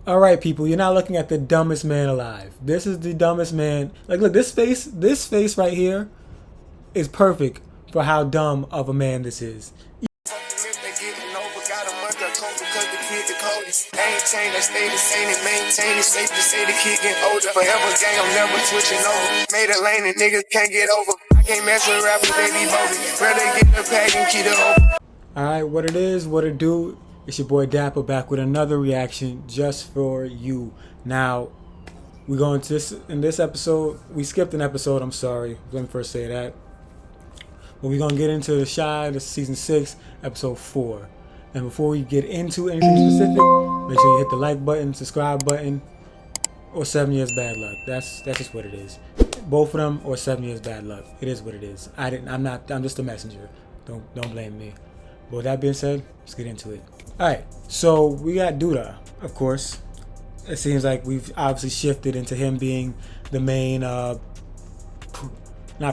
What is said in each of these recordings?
All right, people, you're not looking at the dumbest man alive. This is the dumbest man. Like, look, this face right here is perfect for how dumb of a man this is. Ain't changed, I stay the same and maintain it. Safe to say the kid getting older. Forever gang, I'm never switching over. Made a lane and niggas can't get over. I can't mess with rappers, they be bogus. Rather get the pack and keep it over. Alright, what it is, what it do, it's your boy Dapper back with another reaction just for you. Now, we're going to in this episode, we skipped an episode, I'm sorry. Let me first say that. But we're going to get into The Shy, this is season 6, episode 4. And before we get into anything specific, make sure you hit the like button, subscribe button, or 7 years bad luck. That's just what it is. Both of them or 7 years bad luck. It is what it is. I'm just a messenger. Don't blame me. But with that being said, let's get into it. Alright, so we got Duda, of course. It seems like we've obviously shifted into him being the main not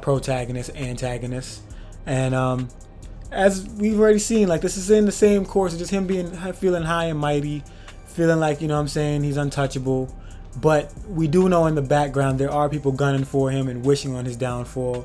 protagonist, antagonist. And as we've already seen, like, this is in the same course of just him feeling high and mighty, feeling like, you know what I'm saying, he's untouchable. But we do know in the background there are people gunning for him and wishing on his downfall.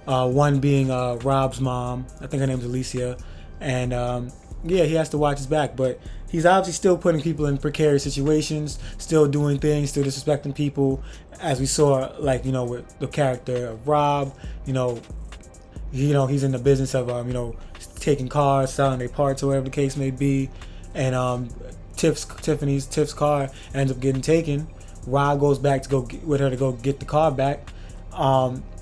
One being Rob's mom. I think her name's Alicia. And yeah, he has to watch his back, but he's obviously still putting people in precarious situations, still doing things, still disrespecting people, as we saw, like, you know, with the character of Rob. He's in the business of taking cars, selling their parts, or whatever the case may be. And Tiff's car ends up getting taken. Rob goes back to with her to go get the car back.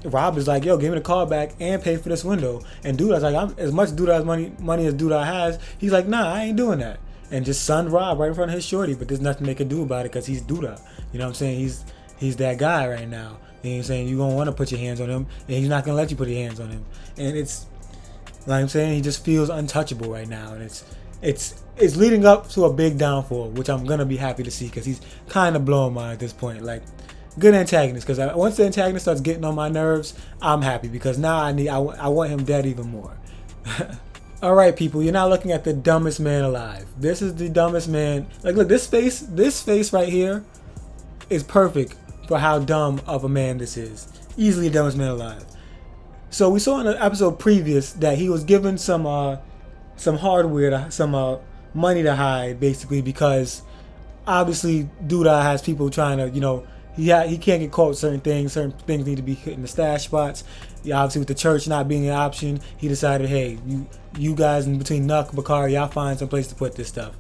Rob is like, yo, give me the car back and pay for this window. And Duda's like, as much Duda has money as Duda has, he's like, nah, I ain't doing that. And just sunned Rob right in front of his shorty, but there's nothing they can do about it because he's Duda. You know what I'm saying? He's that guy right now. You know what I'm saying? You're going to want to put your hands on him, and he's not going to let you put your hands on him. And it's, like I'm saying, he just feels untouchable right now. And it's leading up to a big downfall, which I'm going to be happy to see because he's kind of blowing mine at this point. Like, good antagonist, because once the antagonist starts getting on my nerves, I'm happy because now I want him dead even more. Alright, people, you're not looking at the dumbest man alive. This is the dumbest man. Like, look, this face right here is perfect for how dumb of a man this is. Easily the dumbest man alive. So we saw in the episode previous that he was given some hardware, some money to hide, basically, because obviously Duda has people trying to, he can't get caught with certain things need to be hit in the stash spots. Obviously, with the church not being an option, he decided, hey, you guys in between Nuck, Bakari, y'all find some place to put this stuff.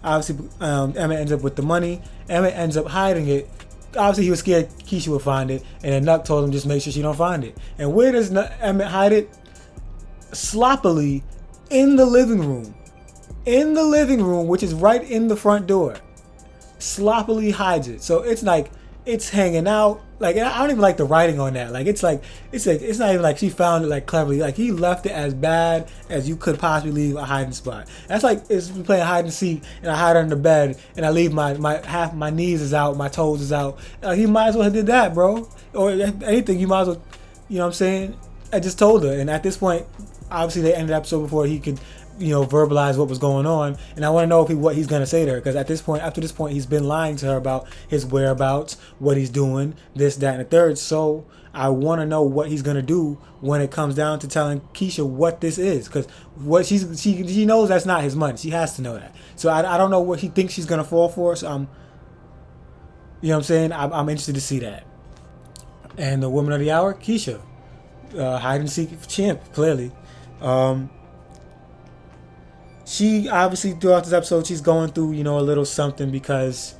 Obviously, Emmett ends up with the money. Emmett ends up hiding it. Obviously, he was scared Keisha would find it, and then Nuck told him just make sure she don't find it. And where does Emmett hide it? Sloppily in the living room. In the living room, which is right in the front door. Sloppily hides it. So it's like, it's hanging out. Like, I don't even like the writing on that. Like, it's not even like she found it like cleverly. Like, he left it as bad as you could possibly leave a hiding spot. That's like it's playing hide and seek, and I hide under the bed, and I leave my half my knees is out, my toes is out. He might as well have did that, bro. Or anything, you might as well. You know what I'm saying? I just told her, and at this point, obviously they ended the episode before he could, verbalize what was going on. And I want to know what he's gonna say to her, because after this point, he's been lying to her about his whereabouts, what he's doing, this, that, and the third. So I want to know what he's gonna do when it comes down to telling Keisha what this is, because what she knows that's not his money. She has to know that. So I don't know what he thinks she's gonna fall for. So you know what I'm saying? I'm interested to see that. And the woman of the hour, Keisha, hide and seek champ, clearly. She obviously throughout this episode she's going through a little something because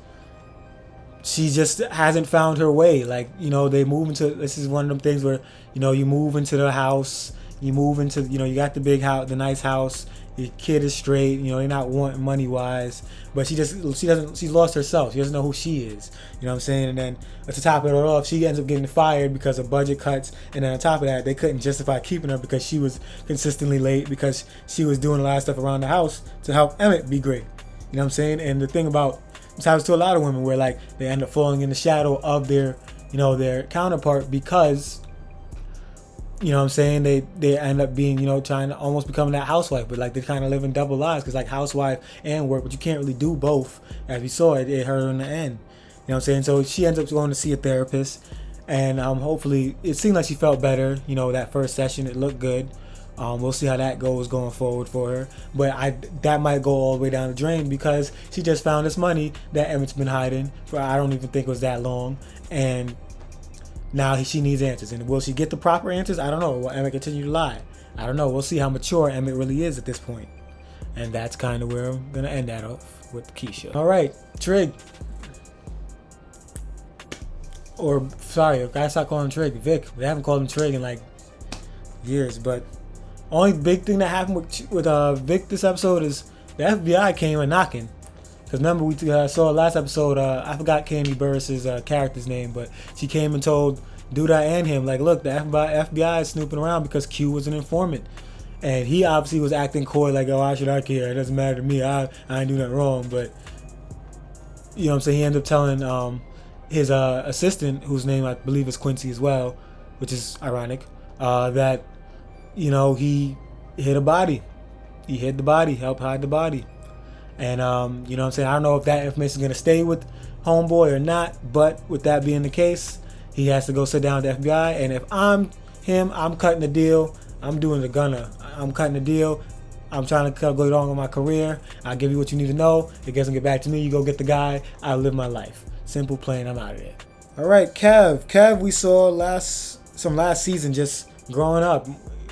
she just hasn't found her way. Like, they move into, this is one of them things where you move into the house, you move into, you got the big house, the nice house, your kid is straight, they're not wanting money wise, but she's lost herself. She doesn't know who she is. You know what I'm saying? And then to top it all off, she ends up getting fired because of budget cuts. And then on top of that, they couldn't justify keeping her because she was consistently late, because she was doing a lot of stuff around the house to help Emmett be great. You know what I'm saying? And the thing about, this happens to a lot of women where, like, they end up falling in the shadow of their, their counterpart, because you know what I'm saying, they end up being, you know, trying to almost becoming that housewife, but like they kind of living double lives, because like housewife and work, but you can't really do both. As we saw, it hurt her in the end. You know what I'm saying? So she ends up going to see a therapist, and hopefully it seemed like she felt better. You know, that first session, it looked good. We'll see how that goes going forward for her, but that might go all the way down the drain, because she just found this money that Emmett's been hiding for, I don't even think it was that long, and now she needs answers. And will she get the proper answers? I don't know. Will Emmett continue to lie? I don't know. We'll see how mature Emmett really is at this point. And that's kind of where I'm going to end that off with Keisha. All right, Trig. Or, sorry, I gotta stop calling him Trig. Vic. We haven't called him Trig in like years. But only big thing that happened with Vic this episode is the FBI came and knocking. Because remember, we saw last episode, I forgot Candy Burris's character's name, but she came and told Duda and him, like, look, the FBI is snooping around because Q was an informant. And he obviously was acting coy, like, oh, why should I care? It doesn't matter to me. I ain't doing nothing wrong. But, you know what I'm saying? He ended up telling his assistant, whose name I believe is Quincy as well, which is ironic, that, you know, he hid a body. He hid the body, helped hide the body. And, you know what I'm saying? I don't know if that information is going to stay with Homeboy or not, but with that being the case, he has to go sit down with the FBI. And if I'm him, I'm cutting the deal. I'm doing the gunner. I'm cutting the deal. I'm trying to go along with my career. I'll give you what you need to know. It doesn't get back to me. You go get the guy. I'll live my life. Simple, plain, I'm out of there. All right, Kev we saw last season just growing up.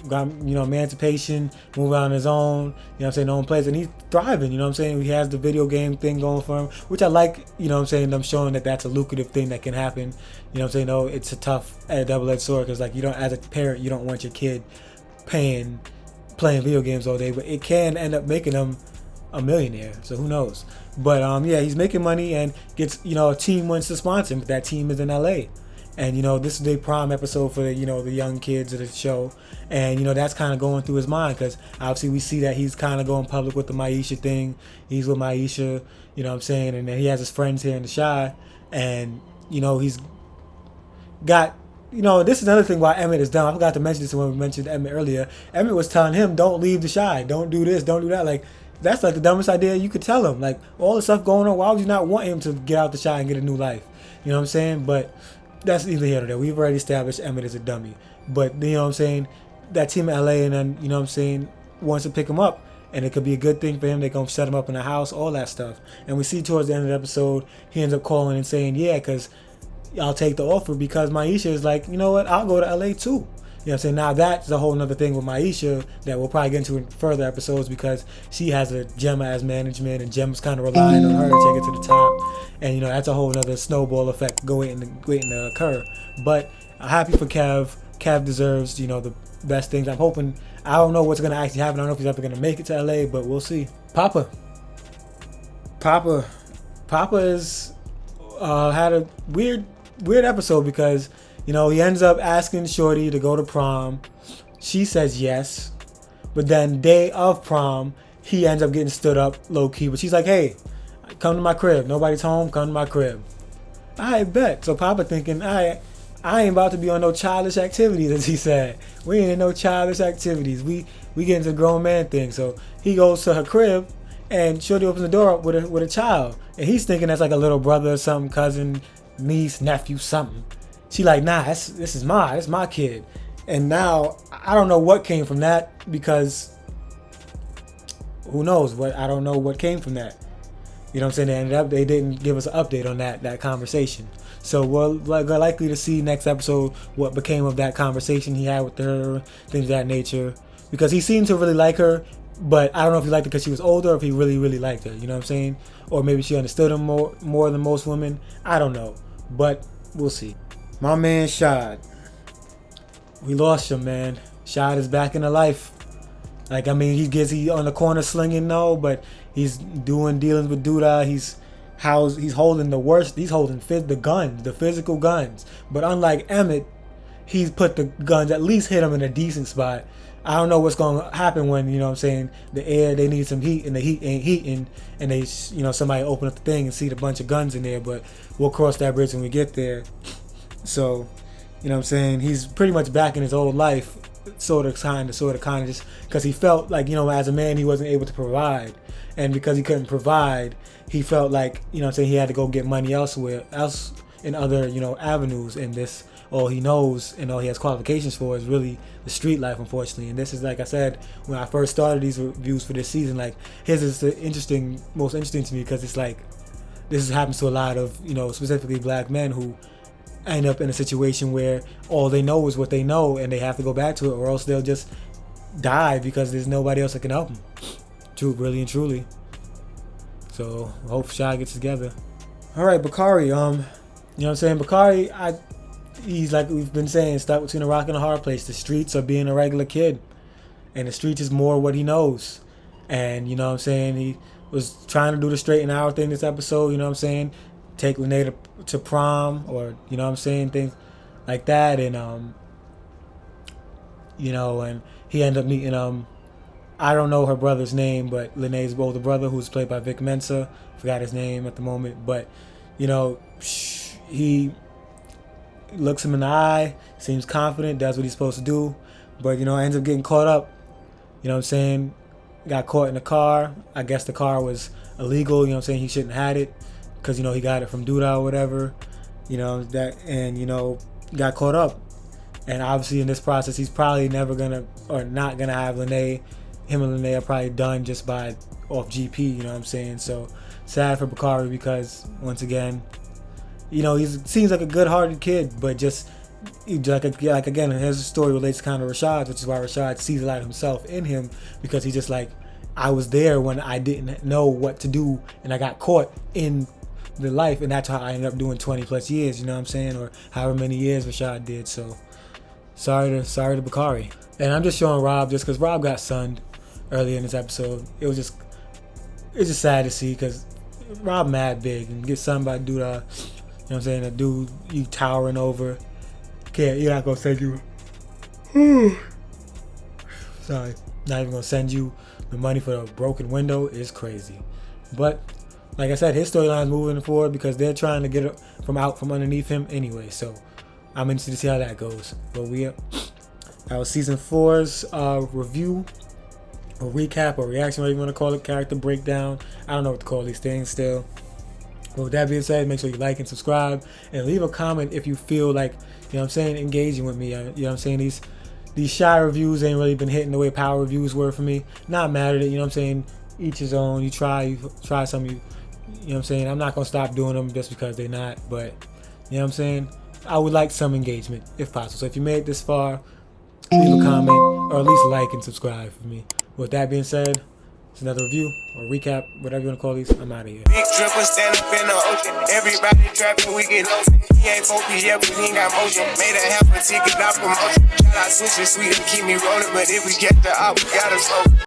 Got, you know, emancipation, moving on his own, you know what I'm saying, own place, and he's thriving, you know what I'm saying. He has the video game thing going for him, which I like, you know what I'm saying, them showing that that's a lucrative thing that can happen, you know what I'm saying. No, it's a tough, double-edged sword, because like, you don't, as a parent, you don't want your kid playing video games all day, but it can end up making them a millionaire, so who knows. But yeah, he's making money and gets, you know, a team wants to sponsor him, but that team is in LA. And, you know, this is the prime episode for the, you know, the young kids of the show. And, you know, that's kind of going through his mind, because obviously we see that he's kind of going public with the Maisha thing. He's with Maisha, you know what I'm saying? And then he has his friends here in the Shy. And, you know, he's got, you know, this is another thing why Emmett is down. I forgot to mention this when we mentioned Emmett earlier. Emmett was telling him, don't leave the Shy. Don't do this. Don't do that. Like, that's like the dumbest idea you could tell him. Like, all the stuff going on, why would you not want him to get out the Shy and get a new life? You know what I'm saying? But that's either here or there. We've already established Emmett is a dummy. But, you know what I'm saying, that team in LA, and then, you know what I'm saying, wants to pick him up. And it could be a good thing for him. They're going to set him up in a house, all that stuff. And we see towards the end of the episode, he ends up calling and saying, yeah, because I'll take the offer, because Maisha is like, you know what, I'll go to LA too. You know what I'm saying? Now that's a whole nother thing with Maisha that we'll probably get into in further episodes, because she has a Gemma as management, and Gemma's kind of relying on her to take it to the top. And, you know, that's a whole nother snowball effect waiting to occur. But I'm happy for Kev. Kev deserves, you know, the best things. I'm hoping, I don't know what's going to actually happen. I don't know if he's ever going to make it to LA, but we'll see. Papa is had a weird episode, because, you know, he ends up asking Shorty to go to prom. She says yes. But then day of prom, he ends up getting stood up low-key. But she's like, hey, come to my crib. Nobody's home. Come to my crib. I bet. So Papa thinking, I ain't about to be on no childish activities, as he said. We ain't in no childish activities. We get into grown man things. So he goes to her crib, and Shorty opens the door up with a child. And he's thinking that's like a little brother or something, cousin, niece, nephew, something. She like, nah, this is my kid. And now I don't know what came from that, because who knows what, I don't know what came from that. You know what I'm saying? They didn't give us an update on that conversation. So we're likely to see next episode what became of that conversation he had with her, things of that nature. Because he seemed to really like her, but I don't know if he liked her because she was older, or if he really, really liked her. You know what I'm saying? Or maybe she understood him more than most women. I don't know. But we'll see. My man Shad. We lost him, man. Shad is back into life. Like, I mean, he on the corner slinging, no, but he's doing dealings with Duda. He's holding the worst. He's holding the guns, the physical guns. But unlike Emmett, he's put the guns, at least hit him in a decent spot. I don't know what's going to happen when, you know what I'm saying, the air, they need some heat, and the heat ain't heating, and they, you know, somebody open up the thing and see the bunch of guns in there. But we'll cross that bridge when we get there. So, You know what I'm saying? He's pretty much back in his old life, sort of, kind of, just because he felt like, you know, as a man, he wasn't able to provide. And because he couldn't provide, he felt like, you know what I'm saying, he had to go get money else in other, you know, avenues. And this, all he knows and all he has qualifications for is really the street life, unfortunately. And this is, like I said, when I first started these reviews for this season, like, his is the most interesting to me, because it's like, this happens to a lot of, you know, specifically black men who end up in a situation where all they know is what they know, and they have to go back to it, or else they'll just die because there's nobody else that can help them. True, really and truly. So I hope Shy gets together. All right, Bakari. You know what I'm saying? Bakari, he's, like we've been saying, stuck between a rock and a hard place. The streets are being a regular kid, and the streets is more what he knows. And you know what I'm saying? He was trying to do the straight and narrow thing this episode. You know what I'm saying? Take Lene to prom, or you know what I'm saying, things like that. And you know, and he ended up meeting I don't know her brother's name, but Lene's older brother, who's played by Vic Mensa. Forgot his name at the moment, but you know, he looks him in the eye, seems confident, does what he's supposed to do, but you know, ends up getting caught up. You know what I'm saying? Got caught in the car. I guess the car was illegal. You know what I'm saying? He shouldn't have had it, because you know, he got it from Duda or whatever. You know that, and you know, got caught up. And obviously in this process, he's probably never gonna, or not gonna have Lene. Him and Lene are probably done just by off GP, you know what I'm saying? So sad for Bakari, because once again, you know, he seems like a good-hearted kid, but just like again, his story relates kind of Rashad's, which is why Rashad sees a lot of himself in him, because he's just like, I was there when I didn't know what to do, and I got caught in the life, and that's how I ended up doing 20 plus years, you know what I'm saying, or however many years Rashad did. So sorry to Bakari. And I'm just showing Rob just because Rob got sunned earlier in this episode. It's just sad to see, because Rob mad big, and get sunned by a dude, you know what I'm saying, a dude you towering over. You're not gonna send you sorry, not even gonna send you the money for the broken window is crazy. But like I said, his storyline's moving forward because they're trying to get it from underneath him anyway. So I'm interested to see how that goes. But that was season 4's review, or recap, or reaction, whatever you want to call it, character breakdown. I don't know what to call these things still. But with that being said, make sure you like and subscribe, and leave a comment if you feel like, you know what I'm saying, engaging with me. You know what I'm saying, these Shy reviews ain't really been hitting the way Power reviews were for me. Not mad at it, you know what I'm saying, each his own. You try some, you know what I'm saying. I'm not gonna stop doing them just because they're not, but you know what I'm saying, I would like some engagement if possible. So if you made it this far, leave a comment, or at least like and subscribe for me. With that being said, it's another review or recap, whatever you want to call these. I'm out of here. Big dripper stand up in the ocean. Everybody trapping, we get lost. He ain't focused yet, but he ain't got motion. Made a half a ticket, not promotion. Shout out switching sweet and keep me rolling. But if we get the op, we gotta slow.